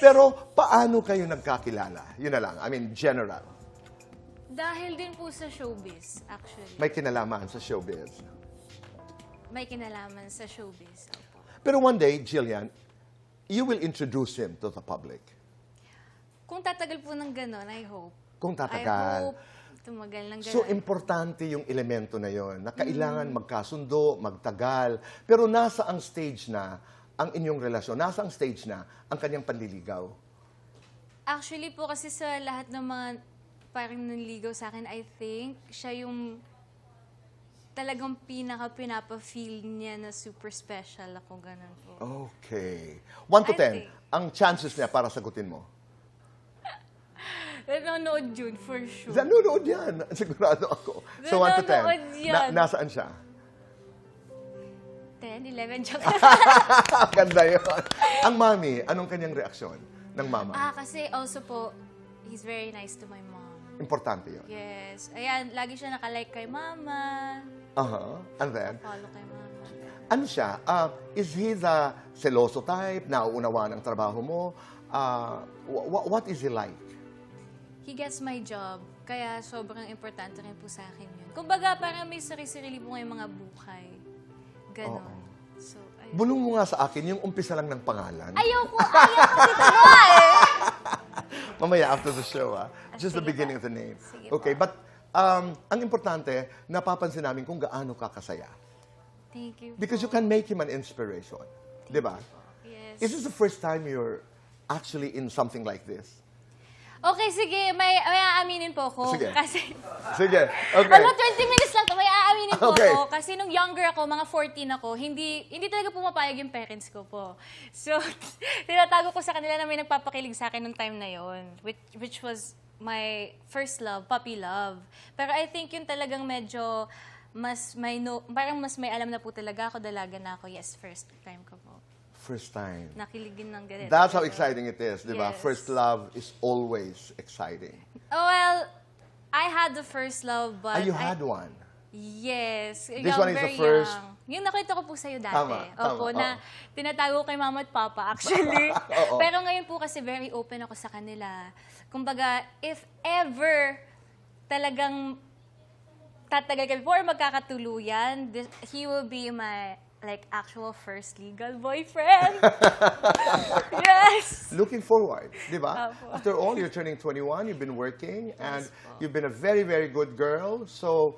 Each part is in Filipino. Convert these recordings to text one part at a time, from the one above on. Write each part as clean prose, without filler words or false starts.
Pero paano kayo nagkakilala? Yun na lang. I mean, general. Dahil din po sa showbiz, actually. May kinalaman sa showbiz. May kinalaman sa showbiz. Opo. Pero one day, Jillian, you will introduce him to the public. Kung tatagal po ng gano'n, I hope. Kung I tatagal. hope tumagal ng gano'n. So, importante yung elemento na yon na kailangan magkasundo, magtagal, pero nasa ang stage na ang inyong relasyon, nasa ang stage na ang kanyang panliligaw. Actually po kasi sa lahat ng mga parang nanligaw sa akin, I think, siya yung talagang pinapa-feel niya na super special ako, ganun po. Okay. 1 to I 10, think. ang chances niya para sagutin mo? Nanonood yun, for sure. Nanonood yan. Sigurado ako. So, 1 to 10. Nanonood yan. Nasaan siya? 10, 11, joke. Ganda yun. Ang mami, anong kanyang reaksyon ng mama? Kasi also po, he's very nice to my mom. Importante yun. Yes. Ayan, lagi siya nakalike kay mama. And then, Follow kay mama. ano siya? Is he the seloso type? Nauunawa ng trabaho mo? What is he like? He gets my job. Kaya sobrang importante rin po sa akin yun. Kumbaga, parang may sarili-sarili po ngayong mga buhay. Ganon. So, ayun. Bulong mo nga sa akin yung umpisa lang ng pangalan. Ayoko dito ba eh. Mamaya after the show, just the sige beginning pa. of the name. Sige Okay, po. but ang importante, napapansin namin kung gaano ka kasaya. Thank you Because you po. can make him an inspiration. Di ba? Yes. Is this the first time you're actually in something like this? Okay, sige. May aaminin po ako. Sige. Kasi, Sige, okay. ano, 20 minutes lang to. May aaminin po Okay. ako. Kasi nung younger ako, mga 14 ako, hindi talaga pumapayag yung parents ko po. So, tinatago ko sa kanila na may nagpapakilig sa akin nung time na yon, which was my first love, puppy love. Pero I think yun talagang medyo parang mas may alam na po talaga ako, dalaga na ako. Yes, first time ko po. First time. Nakiligin ng ganito. That's how exciting it is, di ba? Yes. First love is always exciting. Oh, well, I had the first love, but... You had one. Yes. This one is the very first- young. Yung nakita ko po sa'yo dati. Tama, Opo, tama, na tinatago kay mama at papa, actually. Oo. Pero ngayon po kasi very open ako sa kanila. Kumbaga, if ever talagang tatagal kami before magkakatuluyan, he will be my actual first legal boyfriend. Yes! Looking forward, di ba? Opo. After all, you're turning 21, you've been working, and Yes po. you've been a very, very good girl. So,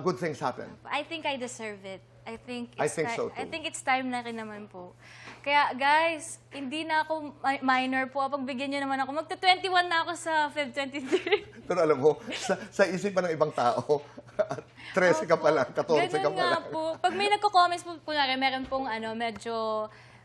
good things happen. I think I deserve it. I think I think so, too. I think it's time na rin naman po. Kaya guys, hindi na ako minor po. Pagbigyan niyo naman ako. Magta-21 na ako sa Feb 23. Pero alam mo, sa isipan ng ibang tao, 13 ka pa lang, 14 ka Ganun pa nga lang. po. Pag may nagko-comments po, kunwari, meron pong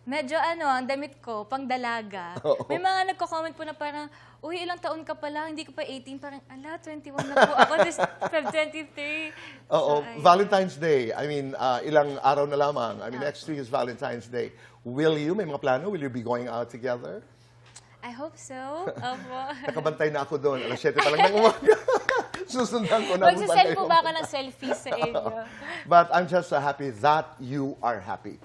medyo ang damit ko, pang dalaga. Oo. May mga nagko-comment po na parang, uy, ilang taon ka pa lang, hindi ka pa 18. Parang, 21 na po ako, this Feb 23. Oo, So, ayun. Valentine's Day. I mean, ilang araw na lamang. I mean, next week is Valentine's Day. Will you, may mga plano? Will you be going out together? I hope so. Opo. Nakabantay na ako doon. Alas 7 pa lang ng umaga. Susundan ko na. Magsasend po ba ako ng selfie sa inyo? But I'm just happy that you are happy.